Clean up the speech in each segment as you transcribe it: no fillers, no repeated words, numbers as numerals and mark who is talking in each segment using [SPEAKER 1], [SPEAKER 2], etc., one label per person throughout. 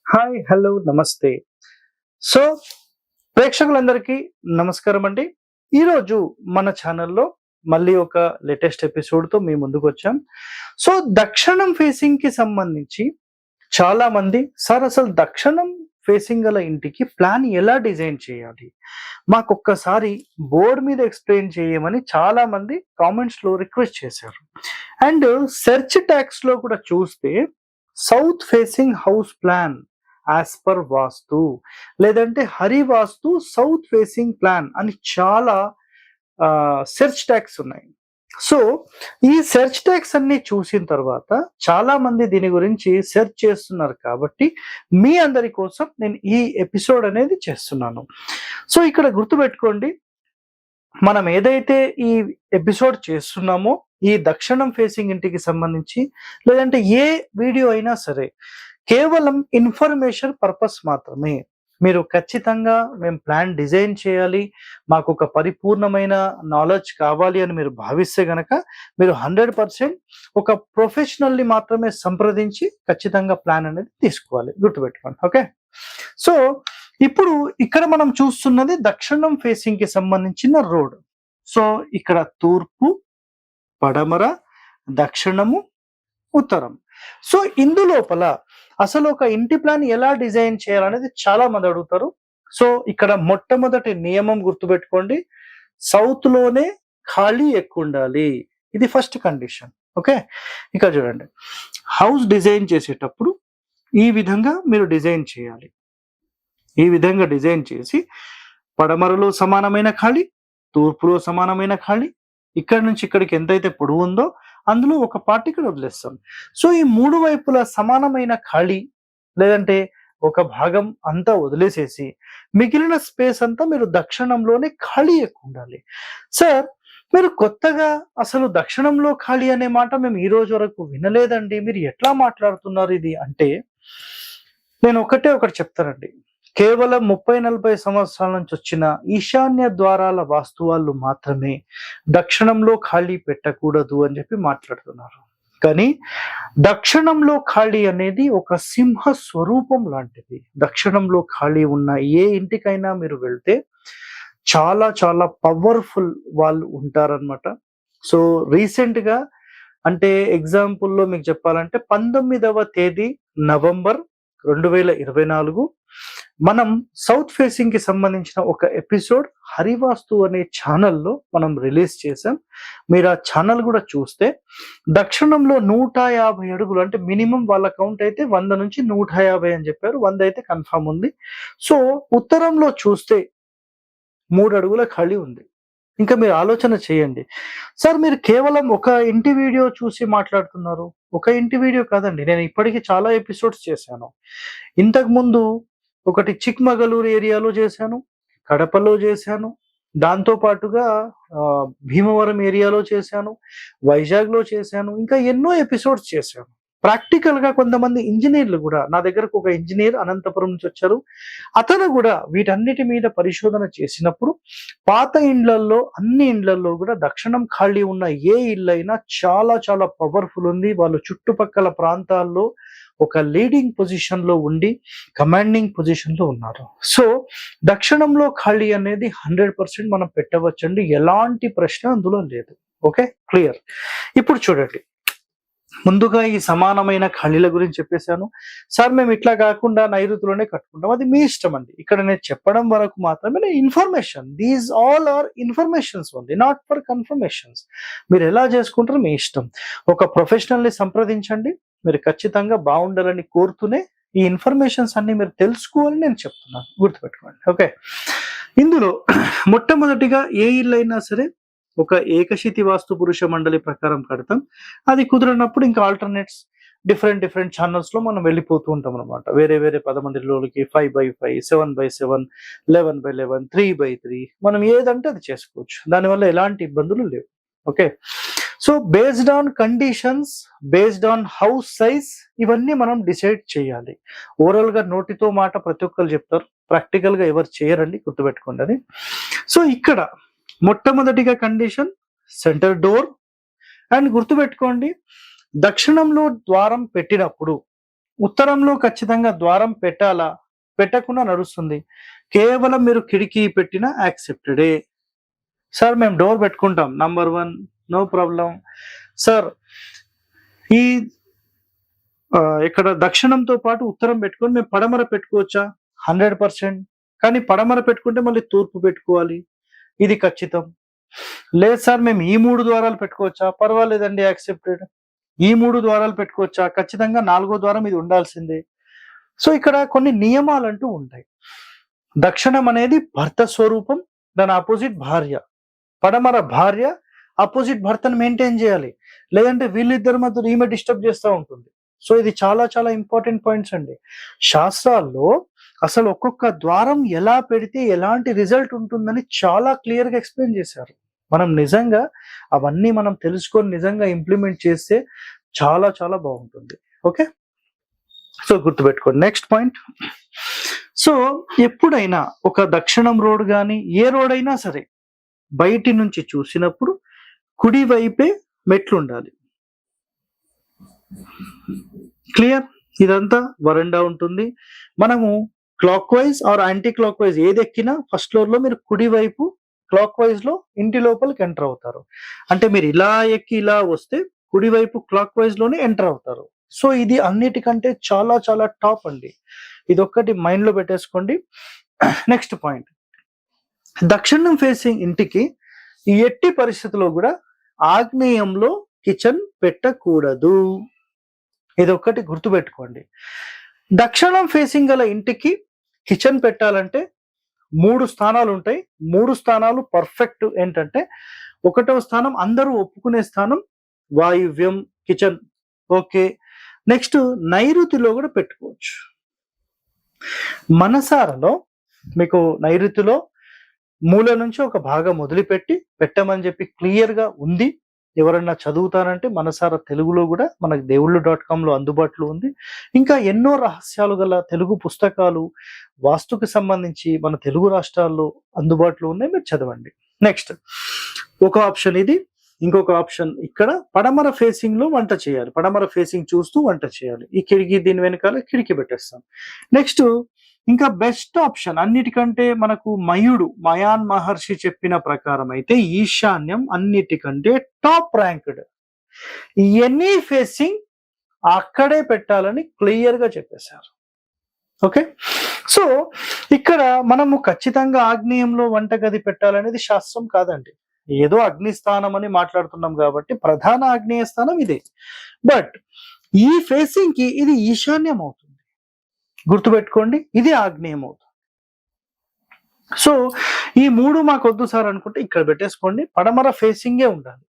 [SPEAKER 1] Hi, hello, నమస్తే. So, ప్రేక్షకులందరికీ నమస్కారం అండి. ఈరోజు మన ఛానల్‌లో మళ్ళీ ఒక లేటెస్ట్ ఎపిసోడ్‌తో మీ ముందుకొచ్చాం. సో, దక్షిణం ఫేసింగ్‌కి సంబంధించి చాలామంది సార్ అసలు దక్షిణం ఫేసింగ్ గల ఇంటికి ప్లాన్ ఎలా డిజైన్ చేయాలి? మాకొక్కసారి బోర్డ్ మీద ఎక్స్‌ప్లెయిన్ చేయమని చాలామంది కామెంట్స్‌లో రిక్వెస్ట్ చేశారు. అండ్ సెర్చ్ ట్యాగ్స్‌లో కూడా చూస్తే south facing house plan as per vastu లేదంటే Hari vastu south facing plan అని చాలా సెర్చ్ ట్యాగ్స్ ఉన్నాయి. సో ఈ సెర్చ్ ట్యాగ్స్ అన్ని చూసిన తర్వాత చాలా మంది దీని గురించి సెర్చ్ చేస్తున్నారు కాబట్టి మీ అందరి కోసం నేను ఈ ఎపిసోడ్ అనేది చేస్తున్నాను. సో ఇక్కడ గుర్తుపెట్టుకోండి, మనం ఏదైతే ఈ ఎపిసోడ్ చేస్తున్నామో ఈ దక్షిణం ఫేసింగ్ ఇంటికి సంబంధించి లేదంటే ఏ వీడియో అయినా సరే కేవలం ఇన్ఫర్మేషన్ పర్పస్ మాత్రమే. మీరు ఖచ్చితంగా మేము ప్లాన్ డిజైన్ చేయాలి, మాకు ఒక పరిపూర్ణమైన నాలెడ్జ్ కావాలి అని మీరు భావిస్తే గనక మీరు 100% ఒక ప్రొఫెషనల్ని మాత్రమే సంప్రదించి ఖచ్చితంగా ప్లాన్ అనేది తీసుకోవాలి. గుర్తుపెట్టుకోండి. ఓకే. సో ఇప్పుడు ఇక్కడ మనం చూస్తున్నది దక్షిణం ఫేసింగ్ కి సంబంధించిన రోడ్. సో ఇక్కడ తూర్పు, పడమర, దక్షిణము, ఉత్తరం. సో ఇందులోపల అసలు ఒక ఇంటి ప్లాన్ ఎలా డిజైన్ చేయాలనేది చాలా మంది అడుగుతారు. సో ఇక్కడ మొట్టమొదటి నియమం గుర్తుపెట్టుకోండి, సౌత్ లోనే ఖాళీ ఎక్కువ ఉండాలి. ఇది ఫస్ట్ కండిషన్. ఓకే. ఇక్కడ చూడండి, హౌస్ డిజైన్ చేసేటప్పుడు ఈ విధంగా మీరు డిజైన్ చేయాలి. ఈ విధంగా డిజైన్ చేసి పడమరలో సమానమైన ఖాళీ, తూర్పులో సమానమైన ఖాళీ, ఇక్కడ నుంచి ఇక్కడికి ఎంతైతే పొడవు ఉందో అందులో ఒక పార్ట్ ఇక్కడ వదిలేస్తాం. సో ఈ మూడు వైపులా సమానమైన ఖాళీ లేదంటే ఒక భాగం అంతా వదిలేసేసి మిగిలిన స్పేస్ అంతా మీరు దక్షిణంలోనే ఖాళీ ఎక్కువ ఉండాలి. సార్ మీరు కొత్తగా అసలు దక్షిణంలో ఖాళీ అనే మాట మేము ఈ రోజు వరకు వినలేదండి, మీరు ఎట్లా మాట్లాడుతున్నారు ఇది అంటే, నేను ఒకటి చెప్తానండి. కేవలం 30-40 సంవత్సరాల నుంచి వచ్చిన ఈశాన్య ద్వారాల వాస్తు వాళ్ళు మాత్రమే దక్షిణంలో ఖాళీ పెట్టకూడదు అని చెప్పి మాట్లాడుతున్నారు. కానీ దక్షిణంలో ఖాళీ అనేది ఒక సింహ స్వరూపం లాంటిది. దక్షిణంలో ఖాళీ ఉన్న ఏ ఇంటికైనా మీరు వెళ్తే చాలా చాలా పవర్ఫుల్ వాళ్ళు ఉంటారనమాట. సో రీసెంట్ గా, అంటే ఎగ్జాంపుల్లో మీకు చెప్పాలంటే 19వ తేదీ నవంబర్ 2024 మనం సౌత్ ఫేసింగ్ కి సంబంధించిన ఒక ఎపిసోడ్ హరివాస్తు అనే ఛానల్లో మనం రిలీజ్ చేసాం. మీరు ఆ ఛానల్ కూడా చూస్తే దక్షిణంలో 150 అడుగులు, అంటే మినిమం వాళ్ళ కౌంట్ అయితే 100 నుంచి 150 అని చెప్పారు. 100 అయితే కన్ఫర్మ్ ఉంది. సో ఉత్తరంలో చూస్తే 3 అడుగుల ఖాళీ ఉంది. ఇంకా మీరు ఆలోచన చేయండి. సార్ మీరు కేవలం ఒక ఇంటి వీడియో చూసి మాట్లాడుతున్నారు. ఒక ఇంటి వీడియో కాదండి, నేను ఇప్పటికీ చాలా ఎపిసోడ్స్ చేశాను. ఇంతకు ముందు ఒకటి చిక్మగళూరు ఏరియాలో చేశాను, కడపలో చేశాను, దాంతో పాటుగా భీమవరం ఏరియాలో చేశాను, వైజాగ్లో చేశాను, ఇంకా ఎన్నో ఎపిసోడ్స్ చేశాను. ప్రాక్టికల్ గా కొంతమంది ఇంజనీర్లు కూడా, నా దగ్గరకు ఒక ఇంజనీర్ అనంతపురం నుంచి వచ్చారు, అతను కూడా వీటన్నిటి మీద పరిశోధన చేసినప్పుడు పాత ఇండ్లల్లో అన్ని ఇండ్లల్లో కూడా దక్షిణం ఖాళీ ఉన్న ఏ ఇల్లు అయినా చాలా చాలా పవర్ఫుల్ ఉంది. వాళ్ళు చుట్టుపక్కల ప్రాంతాల్లో ఒక లీడింగ్ పొజిషన్ లో ఉండి కమాండింగ్ పొజిషన్ లో ఉన్నారు. సో దక్షిణంలో ఖాళీ అనేది 100% మనం పెట్టవచ్చండి, ఎలాంటి ప్రశ్న అందులో లేదు. Okay, clear. ఇప్పుడు చూడండి, ముందుగా ఈ సమానమైన ఖాళీల గురించి చెప్పేశాను. సార్ మేము ఇట్లా కాకుండా నైరుతిలోనే కట్టుకుంటాం, అది మీ ఇష్టం అండి. ఇక్కడ నేను చెప్పడం వరకు మాత్రమే information. These all are informations only, not for confirmations. మీరు ఎలా చేసుకుంటారో మీ ఇష్టం. ఒక ప్రొఫెషనల్ ని సంప్రదించండి, మీరు ఖచ్చితంగా బాగుండాలని కోరుతూనే ఈ ఇన్ఫర్మేషన్స్ అన్ని మీరు తెలుసుకోవాలని నేను చెప్తున్నాను. గుర్తుపెట్టుకోండి. ఓకే. ఇందులో మొట్టమొదటిగా ఏ ఇల్లు అయినా సరే ఒక ఏకశితి వాస్తు పురుష మండలి ప్రకారం కడతాం. అది కుదరనప్పుడు ఇంకా ఆల్టర్నేట్స్ డిఫరెంట్ ఛానల్స్ లో మనం వెళ్ళిపోతూ ఉంటాం అనమాట. వేరే వేరే 11 ఇళ్ళకి 5x5, 7x7, 11x11, 3x3 మనం ఏదంటే అది చేసుకోవచ్చు. దానివల్ల ఎలాంటి ఇబ్బందులు లేవు. Okay. So based on conditions, based on house size, ఇవన్నీ మనం డిసైడ్ చేయాలి. ఓవరాల్ గా నోటితో మాట ప్రతి ఒక్కరు చెప్తారు, ప్రాక్టికల్ గా ఎవరు చేయరండి, గుర్తుపెట్టుకోండి అది. సో ఇక్కడ మొట్టమొదటిగా కండిషన్ సెంటర్ డోర్. అండ్ గుర్తుపెట్టుకోండి, దక్షిణంలో ద్వారం పెట్టినప్పుడు ఉత్తరంలో ఖచ్చితంగా ద్వారం పెట్టాలా, పెట్టకుండా నడుస్తుంది. కేవలం మీరు కిటికీ పెట్టినా యాక్సెప్టెడే. సార్ మేము డోర్ పెట్టుకుంటాం. Number 1 no problem. సార్ ఈ ఇక్కడ దక్షిణంతో పాటు ఉత్తరం పెట్టుకొని మేము పడమర పెట్టుకోవచ్చా? 100%. కానీ పడమర పెట్టుకుంటే మళ్ళీ తూర్పు పెట్టుకోవాలి. ఇది ఖచ్చితం. లేదు సార్ మేము ఈ 3 ద్వారాలు పెట్టుకోవచ్చా? పర్వాలేదండి, యాక్సెప్టెడ్. ఈ 3 ద్వారాలు పెట్టుకోవచ్చా? ఖచ్చితంగా 4గో ద్వారం ఇది ఉండాల్సిందే. సో ఇక్కడ కొన్ని నియమాలంటూ ఉంటాయి. దక్షిణం అనేది భర్త స్వరూపం, దాని ఆపోజిట్ భార్య. పడమర భార్య ఆపోజిట్ భర్తను మెయింటైన్ చేయాలి. లేదంటే వీళ్ళిద్దరి మధ్యలో ఈమె డిస్టర్బ్ చేస్తూ ఉంటుంది. సో ఇది చాలా చాలా ఇంపార్టెంట్ పాయింట్స్ అండి. శాస్త్రాల్లో అసలు ఒక్కొక్క ద్వారం ఎలా పెడితే ఎలాంటి రిజల్ట్ ఉంటుందని చాలా క్లియర్ గా ఎక్స్ప్లెయిన్ చేశారు. మనం నిజంగా అవన్నీ మనం తెలుసుకొని నిజంగా ఇంప్లిమెంట్ చేస్తే చాలా చాలా బాగుంటుంది. ఓకే, సో గుర్తుపెట్టుకోండి. Next point. సో ఎప్పుడైనా ఒక దక్షిణం రోడ్ కానీ ఏ రోడ్ అయినా సరే బయటి నుంచి చూసినప్పుడు కుడి వైపే మెట్లు ఉండాలి. క్లియర్? ఇదంతా వరండా ఉంటుంది. మనము clockwise or anticlockwise ఏది ఎక్కినా ఫస్ట్ ఫ్లోర్ లో మీరు కుడి వైపు క్లాక్ వైజ్ లో ఇంటి లోపలికి ఎంటర్ అవుతారు. అంటే మీరు ఇలా ఎక్కి ఇలా వస్తే కుడి వైపు క్లాక్ వైజ్ లోనే ఎంటర్ అవుతారు. సో ఇది అన్నిటికంటే చాలా చాలా టాప్ అండి. ఇది ఒక్కటి మైండ్ లో పెట్టేసుకోండి. Next point. దక్షిణం ఫేసింగ్ ఇంటికి ఎట్టి పరిస్థితుల్లో కూడా ఆగ్నేయంలో కిచెన్ పెట్టకూడదు. ఇది ఒక్కటి గుర్తుపెట్టుకోండి. దక్షిణం ఫేసింగ్ గల ఇంటికి కిచెన్ పెట్టాలంటే 3 స్థానాలు ఉంటాయి. 3 స్థానాలు పర్ఫెక్ట్. ఏంటంటే 1వ స్థానం అందరూ ఒప్పుకునే స్థానం, వాయువ్యం కిచెన్. ఓకే, నెక్స్ట్ నైరుతిలో కూడా పెట్టుకోవచ్చు. మనసారలో మీకు నైరుతిలో మూల నుంచి ఒక భాగం వదిలిపెట్టి పెట్టమని చెప్పి క్లియర్ గా ఉంది. ఎవరన్నా చదువుతారంటే మనసారా తెలుగులో కూడా మనకి దేవుళ్ళు.com లో అందుబాటులో ఉంది. ఇంకా ఎన్నో రహస్యాలు గల తెలుగు పుస్తకాలు వాస్తుకి సంబంధించి మన తెలుగు రాష్ట్రాల్లో అందుబాటులో ఉన్నాయి, మీరు చదవండి. నెక్స్ట్ ఒక ఆప్షన్ ఇది. ఇంకొక ఆప్షన్ ఇక్కడ పడమర ఫేసింగ్ లో వంట చేయాలి. పడమర ఫేసింగ్ చూస్తూ వంట చేయాలి. ఈ కిటికీ దీని వెనకాల కిటికీ పెట్టేస్తాం. నెక్స్ట్ ఇంకా బెస్ట్ ఆప్షన్ అన్నిటికంటే మనకు మయాన్ మహర్షి చెప్పిన ప్రకారం అయితే ఈశాన్యం అన్నిటికంటే టాప్ ర్యాంక్డ్. ఎనీ ఫేసింగ్ అక్కడే పెట్టాలని క్లియర్ గా చెప్పేశారు. ఓకే, సో ఇక్కడ మనము ఖచ్చితంగా ఆగ్నేయంలో వంటగది పెట్టాలనేది శాస్త్రం కాదండి. ఏదో అగ్నిస్థానం అని మాట్లాడుతున్నాం కాబట్టి ప్రధాన ఆగ్నేయ స్థానం ఇదే. బట్ ఈ ఫేసింగ్ కి ఇది ఈశాన్యం అవుతుంది. గుర్తుపెట్టుకోండి, ఇది ఆగ్నేయం అవుతుంది. సో ఈ 3 మాకు వద్దు సార్ అనుకుంటే ఇక్కడ పెట్టేసుకోండి. పడమర ఫేసింగే ఉండాలి.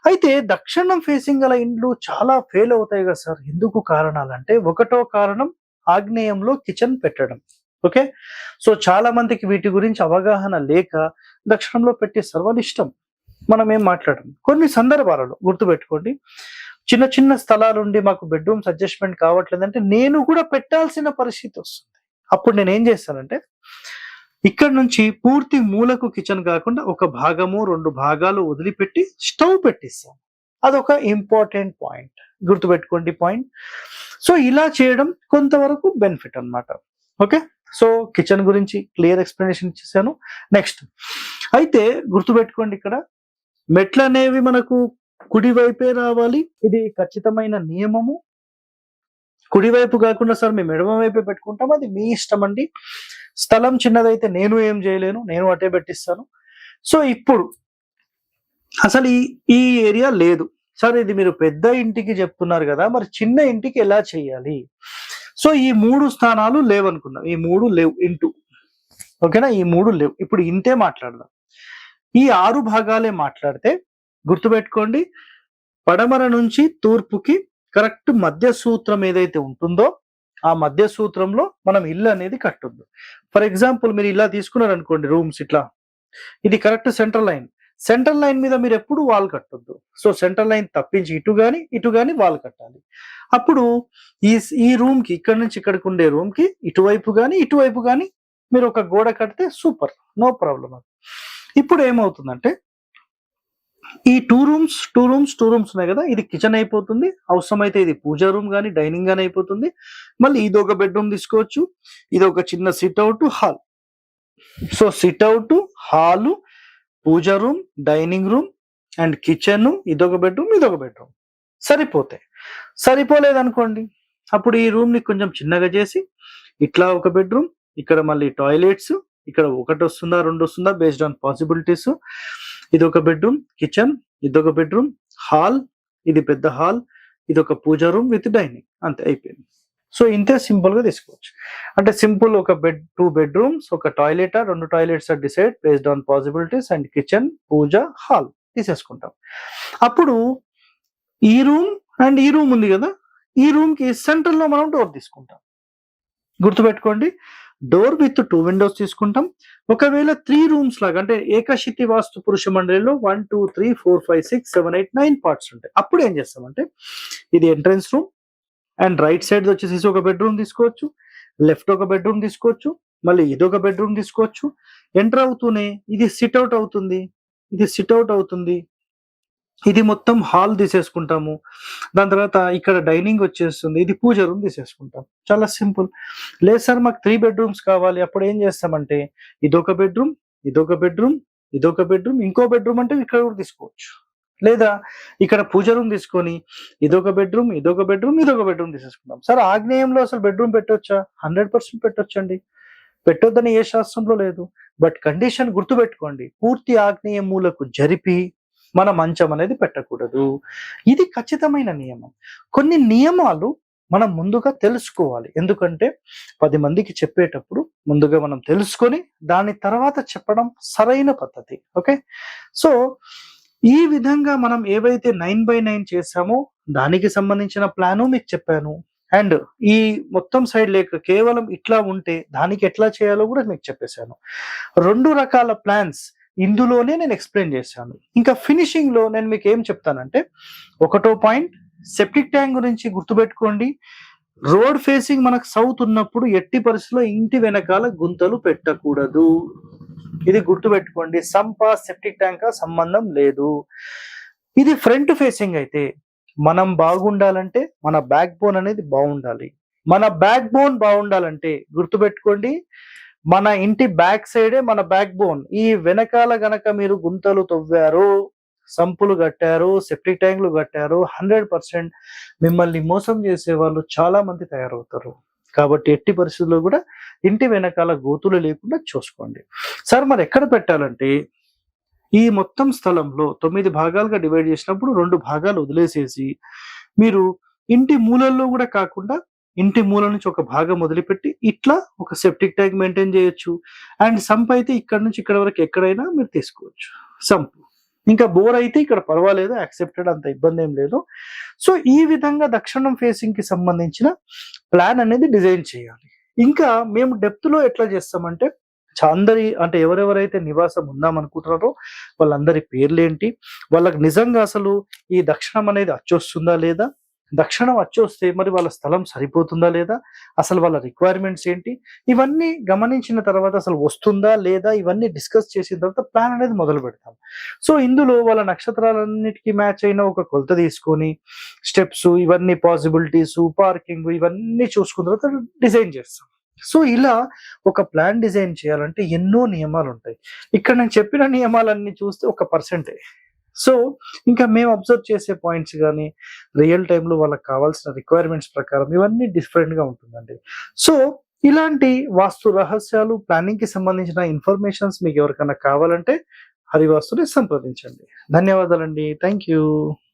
[SPEAKER 1] అయితే దక్షిణం ఫేసింగ్ గల ఇండ్లు చాలా ఫెయిల్ అవుతాయి కదా సార్. ఎందుకు కారణాలంటే 1వ కారణం ఆగ్నేయంలో కిచెన్ పెట్టడం. ఓకే, సో చాలా మందికి వీటి గురించి అవగాహన లేక దక్షిణంలో పెట్టేస్తారు. వాళ్ళ ఇష్టం, మనం ఏం మాట్లాడడం. కొన్ని సందర్భాలలో గుర్తుపెట్టుకోండి, చిన్న చిన్న స్థలాలుండి మాకు బెడ్రూమ్స్ అడ్జస్ట్మెంట్ కావట్లేదంటే నేను కూడా పెట్టాల్సిన పరిస్థితి వస్తుంది. అప్పుడు నేను ఏం చేస్తానంటే ఇక్కడ నుంచి పూర్తి మూలకు కిచెన్ కాకుండా ఒక భాగము 2 భాగాలు వదిలిపెట్టి స్టవ్ పెట్టిస్తాను. అదొక ఇంపార్టెంట్ పాయింట్, గుర్తుపెట్టుకోండి పాయింట్. సో ఇలా చేయడం కొంతవరకు బెనిఫిట్ అన్నమాట. ఓకే, సో కిచెన్ గురించి క్లియర్ ఎక్స్ప్లెనేషన్ ఇచ్చేసాను. నెక్స్ట్ అయితే గుర్తుపెట్టుకోండి, ఇక్కడ మెట్లు అనేవి మనకు కుడివైపే రావాలి. ఇది ఖచ్చితమైన నియమము. కుడివైపు కాకుండా సార్ మేము ఎడమ వైపే పెట్టుకుంటాం, అది మీ ఇష్టం అండి. స్థలం చిన్నదైతే నేను ఏం చేయలేను, నేను అటే పెట్టిస్తాను. సో ఇప్పుడు అసలు ఈ ఏరియా లేదు సార్, ఇది మీరు పెద్ద ఇంటికి చెప్తున్నారు కదా, మరి చిన్న ఇంటికి ఎలా చేయాలి? సో ఈ 3 స్థానాలు లేవనుకున్నాం. ఈ 3 లేవు ఇంటూ. ఓకేనా, ఈ 3 లేవు. ఇప్పుడు ఇంతే మాట్లాడదాం. ఈ 6 భాగాలే మాట్లాడితే గుర్తుపెట్టుకోండి, పడమర నుంచి తూర్పుకి కరెక్ట్ మధ్య సూత్రం ఏదైతే ఉంటుందో ఆ మధ్య సూత్రంలో మనం ఇల్లు అనేది కట్టొద్దు. ఫర్ ఎగ్జాంపుల్ మీరు ఇలా తీసుకున్నారు అనుకోండి, రూమ్స్ ఇట్లా, ఇది correct central line. Central line మీద మీరు ఎప్పుడు వాల్ కట్టొద్దు. సో సెంట్రల్ లైన్ తప్పించి ఇటు గాని వాల్ కట్టాలి. అప్పుడు ఈ రూమ్ కి ఇక్కడ నుంచి ఇక్కడికి ఉండే రూమ్ కి ఇటువైపు గాని మీరు ఒక గోడ కడితే సూపర్, నో ప్రాబ్లం. ఇప్పుడు ఏమవుతుందంటే ఈ టూ రూమ్స్ ఉన్నాయి కదా, ఇది కిచెన్ అయిపోతుంది. అవసరమైతే ఇది పూజా రూమ్ గానీ, డైనింగ్ గానీ అయిపోతుంది. మళ్ళీ ఇదొక బెడ్రూమ్ తీసుకోవచ్చు. ఇదొక చిన్న sit out, hall. So sit out, hall, puja room, dining room and kitchen, ఇదొక బెడ్రూమ్, ఇదొక బెడ్రూమ్ సరిపోతాయి. సరిపోలేదనుకోండి, అప్పుడు ఈ రూమ్‌ని కొంచెం చిన్నగా చేసి ఇట్లా ఒక బెడ్రూమ్, ఇక్కడ మళ్ళీ టాయిలెట్స్, ఇక్కడ 1 వస్తుందా, 2 వస్తుందా బేస్డ్ ఆన్ పాసిబిలిటీస్. ఇదొక బెడ్రూమ్, కిచెన్, ఇదొక బెడ్రూమ్, హాల్, ఇది పెద్ద హాల్, ఇదొక పూజా రూమ్ విత్ డైనింగ్, అంతే అయిపోయింది. సో ఇంతే సింపుల్ గా తీసుకోవచ్చు. అంటే సింపుల్ ఒక బెడ్, 2 బెడ్రూమ్స్, ఒక toilet, 2 toilets decide based on possibilities and kitchen, puja, hall తీసేసుకుంటాం. అప్పుడు ఈ రూమ్ అండ్ ఈ రూమ్ ఉంది కదా, ఈ రూమ్ కి సెంటర్ లో మనం డోర్ తీసుకుంటాం. గుర్తుపెట్టుకోండి, డోర్ విత్ 2 విండోస్ తీసుకుంటాం. ఒకవేళ 3 రూమ్స్ లాగా అంటే ఏకశితి వాస్తు పురుష మండలిలో 1 2 3 4 5 6 7 8 9 పార్ట్స్ ఉంటాయి. అప్పుడు ఏం చేస్తామంటే, ఇది entrance room and right side వచ్చేసి ఒక బెడ్రూమ్ తీసుకోవచ్చు, లెఫ్ట్ ఒక బెడ్రూమ్ తీసుకోవచ్చు, మళ్ళీ ఇదొక బెడ్రూమ్ తీసుకోవచ్చు. ఎంటర్ అవుతూనే ఇది సిట్అవుట్ అవుతుంది, ఇది సిట్అవుట్ అవుతుంది, ఇది మొత్తం హాల్ తీసేసుకుంటాము. దాని తర్వాత ఇక్కడ డైనింగ్ వచ్చేస్తుంది, ఇది పూజ రూమ్ తీసేసుకుంటాం. చాలా సింపుల్. లేదు సార్ మాకు 3 బెడ్రూమ్స్ కావాలి, అప్పుడు ఏం చేస్తామంటే ఇదొక బెడ్రూమ్, ఇదొక బెడ్రూమ్, ఇదొక బెడ్రూమ్, ఇంకో బెడ్రూమ్ అంటే ఇక్కడ కూడా తీసుకోవచ్చు. లేదా ఇక్కడ పూజ రూమ్ తీసుకొని ఇదొక బెడ్రూమ్, ఇదొక బెడ్రూమ్, ఇదొక బెడ్రూమ్ తీసేసుకుంటాం. సార్ ఆగ్నేయంలో అసలు బెడ్రూమ్ పెట్టొచ్చా? 100% పెట్టొచ్చండి. పెట్టొద్దని ఏ శాస్త్రంలో లేదు. బట్ కండిషన్ గుర్తుపెట్టుకోండి, పూర్తి ఆగ్నేయ మూలకు జరిపి మన మంచం అనేది పెట్టకూడదు. ఇది ఖచ్చితమైన నియమం. కొన్ని నియమాలు మనం ముందుగా తెలుసుకోవాలి. ఎందుకంటే 10 మందికి చెప్పేటప్పుడు ముందుగా మనం తెలుసుకొని దాని తర్వాత చెప్పడం సరైన పద్ధతి. ఓకే. సో ఈ విధంగా మనం ఏవైతే 9/9 చేసామో దానికి సంబంధించిన ప్లాను మీకు చెప్పాను. అండ్ ఈ మొత్తం సైడ్ లేక కేవలం ఇట్లా ఉంటే దానికి ఎట్లా చేయాలో కూడా మీకు చెప్పేశాను. 2 రకాల ప్లాన్స్ ఇందులోనే నేను ఎక్స్ప్లెయిన్ చేశాను. ఇంకా ఫినిషింగ్ లో నేను మీకు ఏం చెప్తానంటే, ఒకటో పాయింట్ సెప్టిక్ ట్యాంక్ గురించి గుర్తుపెట్టుకోండి. రోడ్ ఫేసింగ్ మనకు సౌత్ ఉన్నప్పుడు ఎట్టి పరిస్థితుల్లో ఇంటి వెనకాల గుంతలు పెట్టకూడదు. ఇది గుర్తుపెట్టుకోండి. సంప సెప్టిక్ ట్యాంక్ సంబంధం లేదు. ఇది ఫ్రంట్ ఫేసింగ్ అయితే మనం బాగుండాలంటే మన బ్యాక్ బోన్ అనేది బాగుండాలి. మన బ్యాక్ బోన్ బాగుండాలంటే గుర్తుపెట్టుకోండి, మన ఇంటి బ్యాక్ సైడే మన బ్యాక్ బోన్. ఈ వెనకాల గనక మీరు గుంతలు తవ్వారు, సంపులు కట్టారు, సెప్టిక్ ట్యాంకులు కట్టారు, 100% మిమ్మల్ని మోసం చేసే వాళ్ళు చాలా మంది తయారవుతారు. కాబట్టి ఎట్టి పరిస్థితుల్లో కూడా ఇంటి వెనకాల గోతులు లేకుండా చూసుకోండి. సార్ మరి ఎక్కడ పెట్టాలంటే, ఈ మొత్తం స్థలంలో 9 భాగాలుగా డివైడ్ చేసినప్పుడు 2 భాగాలు వదిలేసేసి మీరు ఇంటి మూలల్లో కూడా కాకుండా ఇంటి మూల నుంచి ఒక భాగం వదిలిపెట్టి ఇట్లా ఒక సెప్టిక్ ట్యాంక్ మెయింటైన్ చేయొచ్చు. అండ్ సంప్ అయితే ఇక్కడ నుంచి ఇక్కడ వరకు ఎక్కడైనా మీరు తీసుకోవచ్చు సంప్. ఇంకా బోర్ అయితే ఇక్కడ పర్వాలేదు, యాక్సెప్టెడ్, అంత ఇబ్బంది ఏం లేదు. సో ఈ విధంగా దక్షిణం ఫేసింగ్ కి సంబంధించిన ప్లాన్ అనేది డిజైన్ చేయాలి. ఇంకా మేము డెప్త్ లో ఎట్లా చేస్తామంటే, అందరి అంటే ఎవరెవరైతే నివాసం ఉందాం అనుకుంటున్నారో వాళ్ళందరి పేర్లేంటి, వాళ్ళకి నిజంగా అసలు ఈ దక్షిణం అనేది అచ్చొస్తుందా లేదా, దక్షిణం అచ్చొస్తే మరి వాళ్ళ స్థలం సరిపోతుందా లేదా, అసలు వాళ్ళ రిక్వైర్మెంట్స్ ఏంటి, ఇవన్నీ గమనించిన తర్వాత అసలు వస్తుందా లేదా, ఇవన్నీ డిస్కస్ చేసిన తర్వాత ప్లాన్ అనేది మొదలు పెడతాం. సో ఇందులో వాళ్ళ నక్షత్రాలన్నిటికీ మ్యాచ్ అయిన ఒక కొలత తీసుకొని స్టెప్స్, ఇవన్నీ పాసిబిలిటీస్, పార్కింగ్, ఇవన్నీ చూసుకున్న తర్వాత డిజైన్ చేస్తాం. సో ఇలా ఒక ప్లాన్ డిజైన్ చేయాలంటే ఎన్నో నియమాలు ఉంటాయి. ఇక్కడ నేను చెప్పిన నియమాలన్నీ చూస్తే 1%. సో ఇంకా మేము అబ్జర్వ్ చేసే పాయింట్స్ కానీ రియల్ టైంలో వాళ్ళకి కావాల్సిన రిక్వైర్మెంట్స్ ప్రకారం ఇవన్నీ డిఫరెంట్ గా ఉంటుందండి. సో ఇలాంటి వాస్తు రహస్యాలు, ప్లానింగ్ కి సంబంధించిన ఇన్ఫర్మేషన్స్ మీకు ఎవరికైనా కావాలంటే హరివాస్తుని సంప్రదించండి. ధన్యవాదాలండి. Thank you.